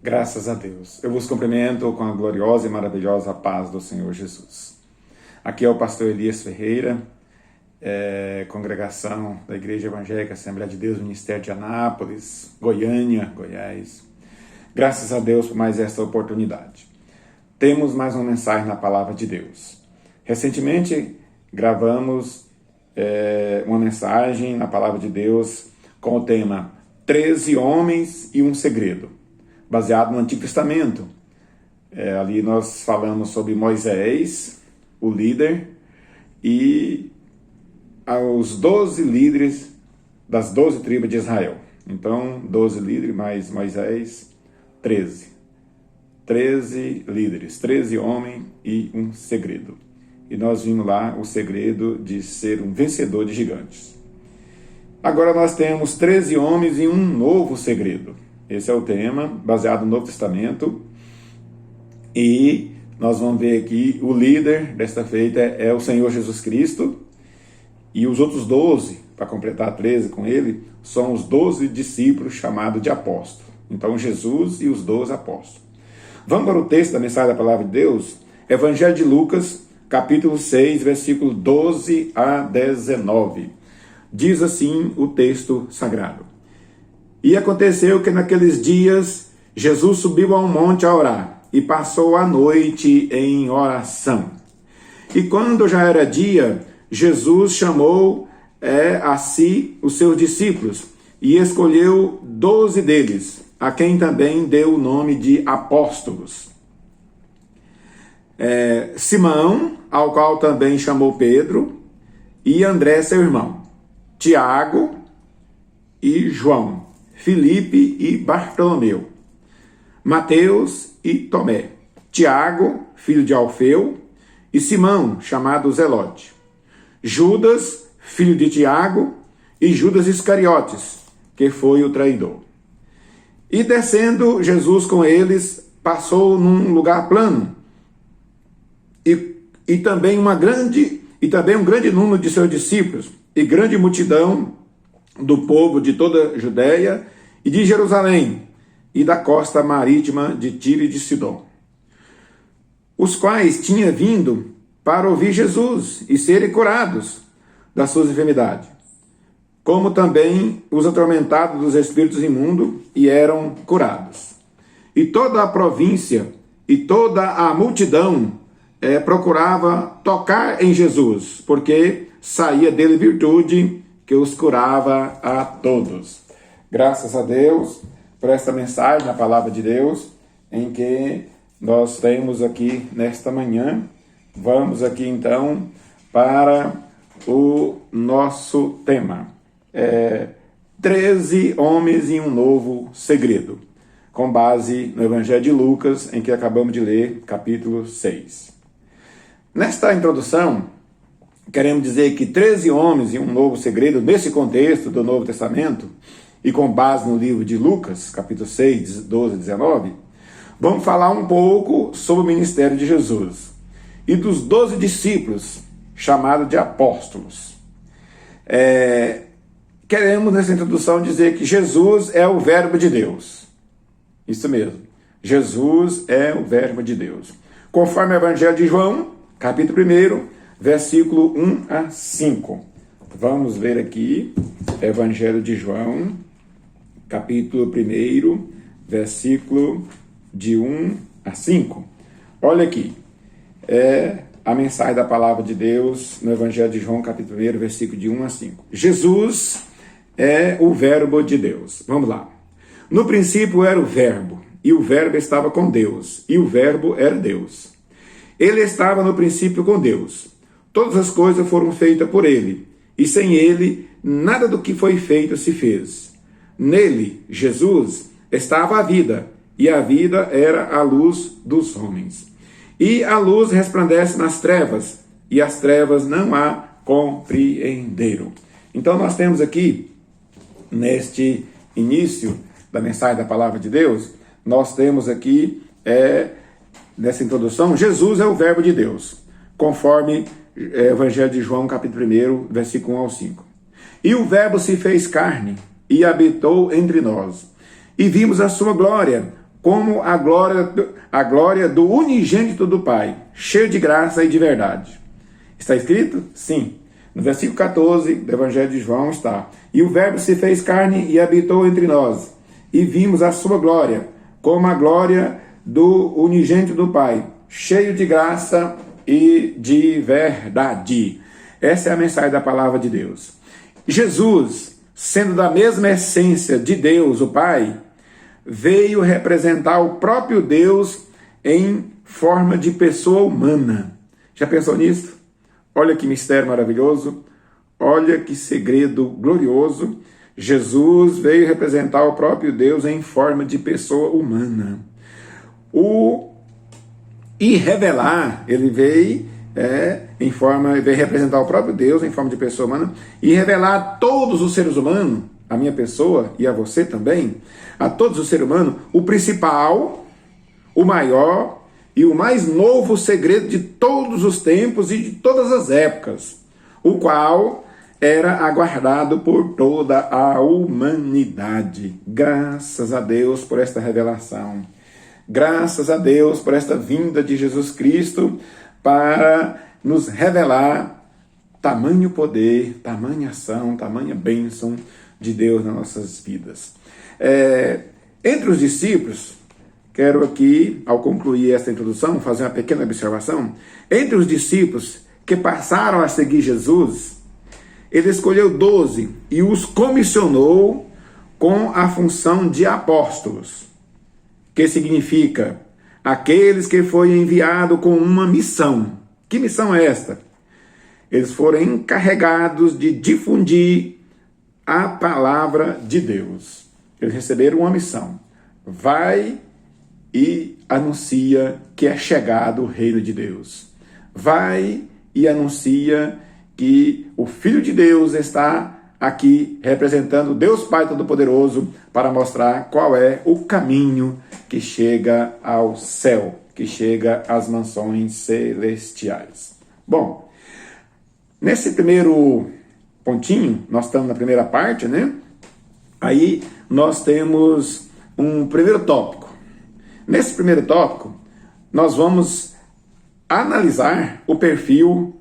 Graças a Deus. Eu vos cumprimento com a gloriosa e maravilhosa paz do Senhor Jesus. Aqui é o pastor Elias Ferreira, congregação da Igreja Evangélica Assembleia de Deus, Ministério de Anápolis, Goiânia, Goiás. Graças a Deus por mais esta oportunidade. Temos mais uma mensagem na Palavra de Deus. Recentemente gravamos uma mensagem na Palavra de Deus com o tema 13 homens e um segredo, baseado no Antigo Testamento. Ali nós falamos sobre Moisés, o líder, e os 12 líderes das 12 tribos de Israel. Então, 12 líderes mais Moisés, 13. 13 líderes, 13 homens e um segredo. E nós vimos lá o segredo de ser um vencedor de gigantes. Agora nós temos 13 homens e um novo segredo. Esse é o tema, baseado no Novo Testamento. E nós vamos ver aqui, o líder desta feita é o Senhor Jesus Cristo. E os outros 12, para completar 13 com ele, são os 12 discípulos chamados de apóstolos. Então Jesus e os 12 apóstolos. Vamos para o texto da mensagem da Palavra de Deus? Evangelho de Lucas, capítulo 6, versículo 12 a 19. Diz assim o texto sagrado. E aconteceu que naqueles dias Jesus subiu a um monte a orar e passou a noite em oração. E quando já era dia, Jesus chamou a si os seus discípulos e escolheu 12 deles, a quem também deu o nome de apóstolos. Simão, ao qual também chamou Pedro, e André, seu irmão, Tiago e João, Filipe e Bartolomeu, Mateus e Tomé, Tiago, filho de Alfeu, e Simão, chamado Zelote, Judas, filho de Tiago, e Judas Iscariotes, que foi o traidor. E descendo Jesus com eles, passou num lugar plano, e também um grande número de seus discípulos, e grande multidão do povo de toda a Judéia e de Jerusalém, e da costa marítima de Tiro e de Sidom, os quais tinham vindo para ouvir Jesus e serem curados das suas enfermidades, como também os atormentados dos espíritos imundos, e eram curados. E toda a província e toda a multidão procurava tocar em Jesus, porque saía dele virtude que os curava a todos. Graças a Deus por esta mensagem na Palavra de Deus, em que nós temos aqui nesta manhã. Vamos aqui então para o nosso tema. 13 homens e um novo segredo, com base no Evangelho de Lucas, em que acabamos de ler, capítulo 6. Nesta introdução, queremos dizer que 13 homens e um novo segredo, nesse contexto do Novo Testamento, e com base no livro de Lucas, capítulo 6, 12 e 19, vamos falar um pouco sobre o ministério de Jesus e dos 12 discípulos, chamados de apóstolos. Queremos, nessa introdução, dizer que Jesus é o Verbo de Deus. Isso mesmo, Jesus é o Verbo de Deus. Conforme o Evangelho de João, capítulo 1, versículo 1 a 5. Vamos ver aqui, Evangelho de João, capítulo 1, versículo de 1 a 5. Olha aqui, a mensagem da Palavra de Deus no Evangelho de João, capítulo 1, versículo de 1 a 5. Jesus é o Verbo de Deus. Vamos lá. No princípio era o Verbo, e o Verbo estava com Deus, e o Verbo era Deus. Ele estava no princípio com Deus. Todas as coisas foram feitas por ele, e sem ele, nada do que foi feito se fez. Nele, Jesus, estava a vida, e a vida era a luz dos homens. E a luz resplandece nas trevas, e as trevas não a compreenderam. Então nós temos aqui, neste início da mensagem da Palavra de Deus, nós temos aqui, nessa introdução, Jesus é o Verbo de Deus, conforme Evangelho de João, capítulo 1, versículo 1 ao 5. E o Verbo se fez carne e habitou entre nós, e vimos a sua glória, como a glória do unigênito do Pai, cheio de graça e de verdade. Está escrito? Sim. No versículo 14 do Evangelho de João está: e o Verbo se fez carne e habitou entre nós, e vimos a sua glória, como a glória do unigênito do Pai, cheio de graça e de verdade. Essa é a mensagem da palavra de Deus. Jesus, sendo da mesma essência de Deus, o Pai, veio representar o próprio Deus em forma de pessoa humana. Já pensou nisso? Olha que mistério maravilhoso, olha que segredo glorioso. Jesus veio representar o próprio Deus em forma de pessoa humana. E revelar, ele veio veio representar o próprio Deus em forma de pessoa humana e revelar a todos os seres humanos, a minha pessoa e a você também, a todos os seres humanos, o principal, o maior e o mais novo segredo de todos os tempos e de todas as épocas, o qual era aguardado por toda a humanidade. Graças a Deus por esta revelação. Graças a Deus por esta vinda de Jesus Cristo para nos revelar tamanho poder, tamanha ação, tamanha bênção de Deus nas nossas vidas. Entre os discípulos, quero aqui, ao concluir esta introdução, fazer uma pequena observação. Entre os discípulos que passaram a seguir Jesus, ele escolheu 12 e os comissionou com a função de apóstolos, que significa aqueles que foi enviado com uma missão. Que missão é esta? Eles foram encarregados de difundir a palavra de Deus. Eles receberam uma missão. Vai e anuncia que é chegado o reino de Deus. Vai e anuncia que o Filho de Deus está aqui representando Deus Pai Todo-Poderoso para mostrar qual é o caminho que chega ao céu, que chega às mansões celestiais. Bom, nesse primeiro pontinho, nós estamos na primeira parte, né? Aí nós temos um primeiro tópico. Nesse primeiro tópico, nós vamos analisar o perfil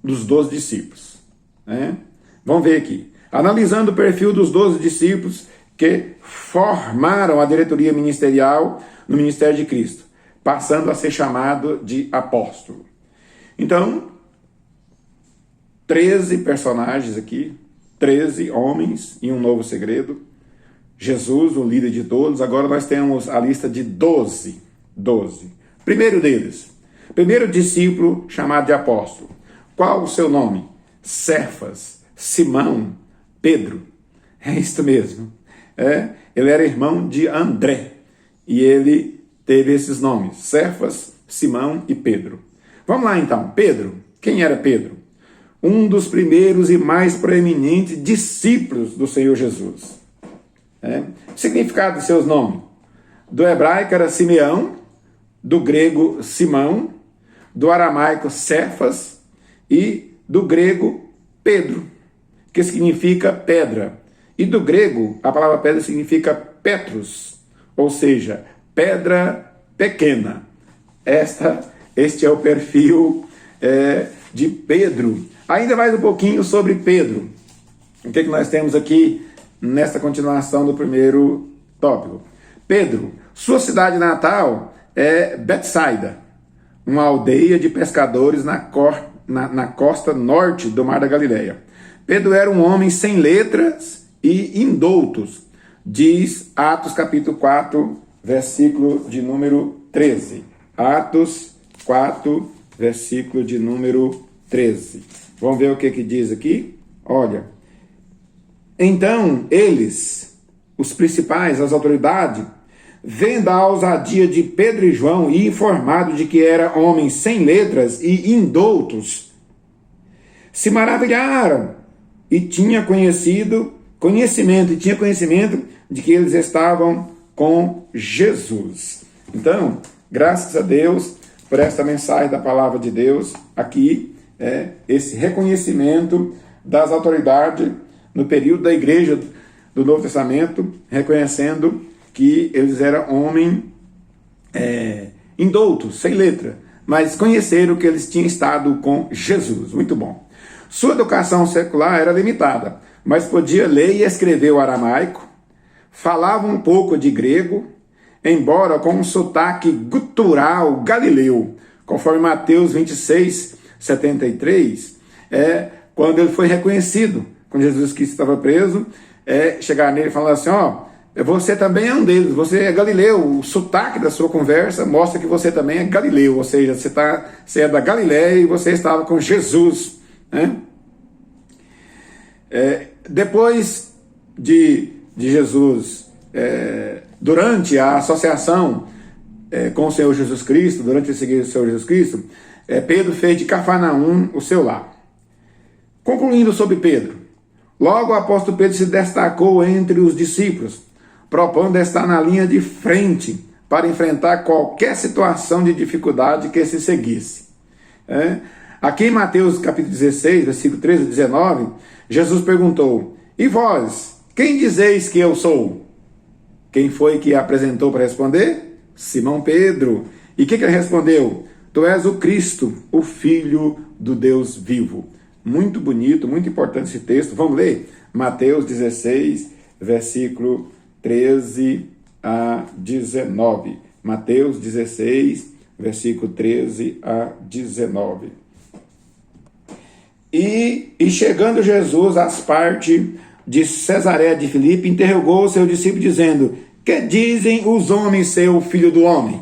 dos 12 discípulos. Né? Vamos ver aqui. Analisando o perfil dos 12 discípulos que formaram a diretoria ministerial no ministério de Cristo, passando a ser chamado de apóstolo. Então, 13 personagens aqui, 13 homens e um novo segredo. Jesus, o líder de todos. Agora nós temos a lista de 12. Primeiro deles, primeiro discípulo chamado de apóstolo. Qual o seu nome? Cefas, Simão, Pedro. É isso mesmo. Ele era irmão de André. E ele teve esses nomes: Cefas, Simão e Pedro. Vamos lá então. Pedro. Quem era Pedro? Um dos primeiros e mais proeminentes discípulos do Senhor Jesus. O significado de seus nomes: do hebraico era Simeão, do grego Simão, do aramaico Cefas e do grego Pedro, que significa pedra. E do grego, a palavra pedra significa Petros, ou seja, pedra pequena. Este é o perfil de Pedro. Ainda mais um pouquinho sobre Pedro. O que nós temos aqui nesta continuação do primeiro tópico? Pedro, sua cidade natal é Betsaida, uma aldeia de pescadores na costa norte do Mar da Galileia. Pedro era um homem sem letras e indoutos, diz Atos capítulo 4, versículo de número 13. Atos 4, versículo de número 13. Vamos ver o que diz aqui? Olha. Então, eles, os principais, as autoridades, vendo a ousadia de Pedro e João e informado de que eram homens sem letras e indoutos, se maravilharam e tinha conhecimento de que eles estavam com Jesus. Então, graças a Deus por esta mensagem da palavra de Deus aqui, esse reconhecimento das autoridades no período da igreja do Novo Testamento, reconhecendo que eles eram homens indoutos, sem letra, mas conheceram que eles tinham estado com Jesus. Muito bom. Sua educação secular era limitada, mas podia ler e escrever o aramaico, falava um pouco de grego, embora com um sotaque gutural galileu, conforme Mateus 26, 73, quando ele foi reconhecido, quando Jesus Cristo estava preso, chegaram nele e falaram assim, você também é um deles, você é galileu, o sotaque da sua conversa mostra que você também é galileu, ou seja, você é da Galiléia e você estava com Jesus, né? Depois de Jesus, durante a associação com o Senhor Jesus Cristo, durante ele seguir o Senhor Jesus Cristo, Pedro fez de Cafarnaum o seu lar. Concluindo sobre Pedro, logo o apóstolo Pedro se destacou entre os discípulos, propondo estar na linha de frente para enfrentar qualquer situação de dificuldade que se seguisse. Aqui em Mateus capítulo 16, versículo 13 a 19, Jesus perguntou, e vós, quem dizeis que eu sou? Quem foi que apresentou para responder? Simão Pedro. E o que ele respondeu? Tu és o Cristo, o Filho do Deus vivo. Muito bonito, muito importante esse texto. Vamos ler? Mateus 16, versículo 13 a 19. Mateus 16, versículo 13 a 19. E chegando Jesus às partes de Cesareia de Filipe, interrogou o seu discípulo, dizendo, que dizem os homens ser o Filho do Homem?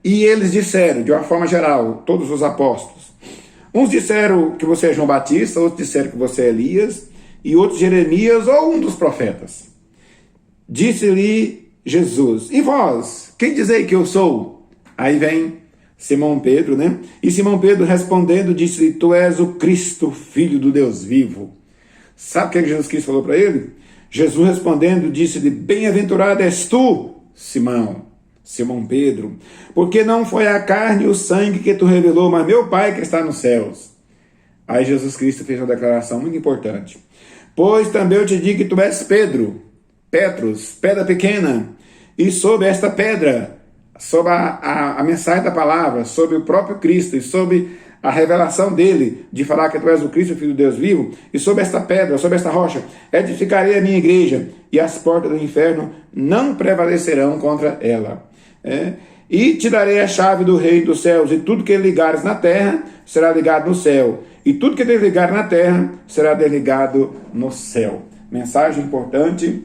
E eles disseram, de uma forma geral, todos os apóstolos, uns disseram que você é João Batista, outros disseram que você é Elias, e outros Jeremias ou um dos profetas. Disse-lhe Jesus, e vós, quem dizei que eu sou? Aí vem Simão Pedro, né? E Simão Pedro respondendo, disse-lhe, tu és o Cristo, Filho do Deus vivo. Sabe o que Jesus Cristo falou para ele? Jesus respondendo, disse-lhe, bem-aventurado és tu, Simão Pedro, porque não foi a carne e o sangue que tu revelou, mas meu Pai que está nos céus. Aí Jesus Cristo fez uma declaração muito importante. Pois também eu te digo que tu és Pedro, Petros, pedra pequena, e sobre esta pedra, sobre a mensagem da palavra, sobre o próprio Cristo e sobre a revelação dele, de falar que tu és o Cristo, o Filho de Deus vivo, e sobre esta pedra, sobre esta rocha, edificarei a minha igreja, e as portas do inferno não prevalecerão contra ela. E te darei a chave do reino dos céus, e tudo que ligares na terra será ligado no céu, e tudo que desligar na terra será desligado no céu. Mensagem importante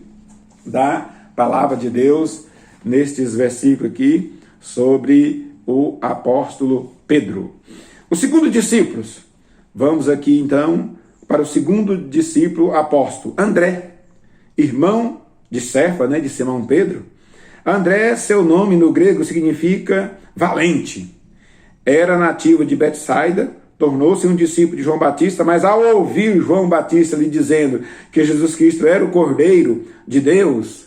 da palavra de Deus nestes versículos aqui sobre o apóstolo Pedro. O segundo discípulo, vamos aqui então para o segundo discípulo apóstolo, André, irmão de Cefa, de Simão Pedro. André, seu nome no grego significa valente. Era nativo de Betsaida, tornou-se um discípulo de João Batista, mas ao ouvir João Batista lhe dizendo que Jesus Cristo era o Cordeiro de Deus,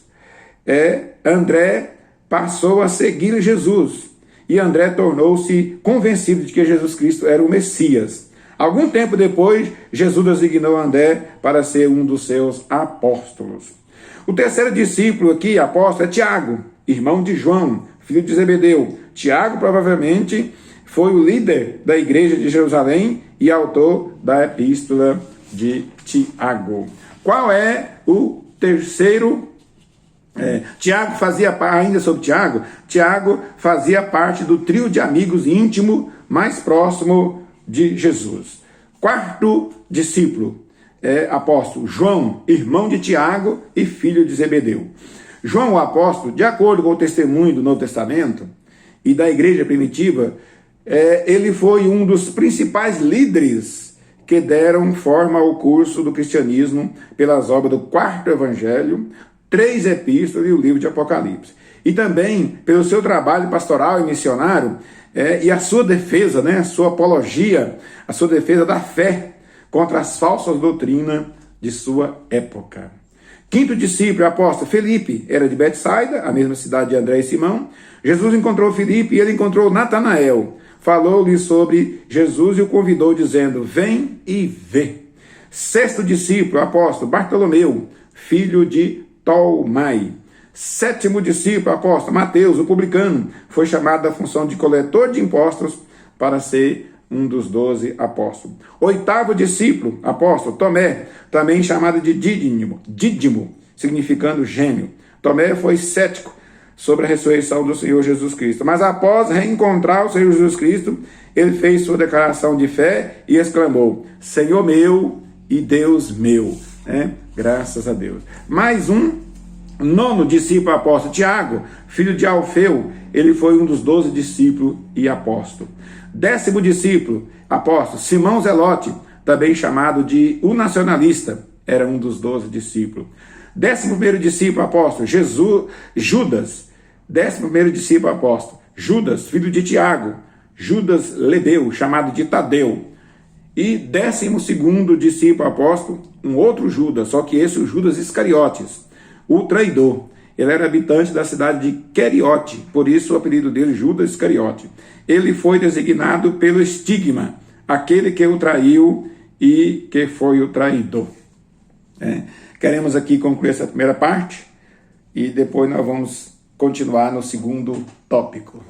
André passou a seguir Jesus. E André tornou-se convencido de que Jesus Cristo era o Messias. Algum tempo depois, Jesus designou André para ser um dos seus apóstolos. O terceiro discípulo aqui, apóstolo, é Tiago, irmão de João, filho de Zebedeu. Tiago provavelmente foi o líder da igreja de Jerusalém e autor da epístola de Tiago. Qual é o terceiro? Tiago fazia, ainda sobre Tiago, Tiago fazia parte do trio de amigos íntimo mais próximo de Jesus. Quarto discípulo, apóstolo João, irmão de Tiago e filho de Zebedeu. João, o apóstolo, de acordo com o testemunho do Novo Testamento e da igreja primitiva, ele foi um dos principais líderes que deram forma ao curso do cristianismo pelas obras do quarto evangelho, 3 epístolas e o livro de Apocalipse. E também pelo seu trabalho pastoral e missionário e a sua defesa, a sua apologia, a sua defesa da fé contra as falsas doutrinas de sua época. Quinto discípulo, apóstolo Felipe, era de Betsaida, a mesma cidade de André e Simão. Jesus encontrou Felipe e ele encontrou Natanael. Falou-lhe sobre Jesus e o convidou dizendo, vem e vê. Sexto discípulo, apóstolo Bartolomeu, filho de Tolmai. Sétimo discípulo, apóstolo, Mateus, o publicano, foi chamado da função de coletor de impostos para ser um dos 12 apóstolos. Oitavo discípulo, apóstolo, Tomé, também chamado de Dídimo, significando gêmeo. Tomé foi cético sobre a ressurreição do Senhor Jesus Cristo, mas após reencontrar o Senhor Jesus Cristo, ele fez sua declaração de fé e exclamou: Senhor meu e Deus meu. Graças a Deus. Mais um, nono discípulo apóstolo, Tiago, filho de Alfeu, ele foi um dos 12 discípulos e apóstolo. Décimo discípulo, apóstolo, Simão Zelote, também chamado de o nacionalista, era um dos 12 discípulos. 11º discípulo apóstolo, Judas. 11º discípulo apóstolo, Judas, filho de Tiago. Judas Lebeu, chamado de Tadeu. E 12º discípulo apóstolo, um outro Judas, só que esse é o Judas Iscariotes, o traidor. Ele era habitante da cidade de Queriote, por isso o apelido dele, Judas Iscariote. Ele foi designado pelo estigma, aquele que o traiu e que foi o traidor. Queremos aqui concluir essa primeira parte e depois nós vamos continuar no segundo tópico.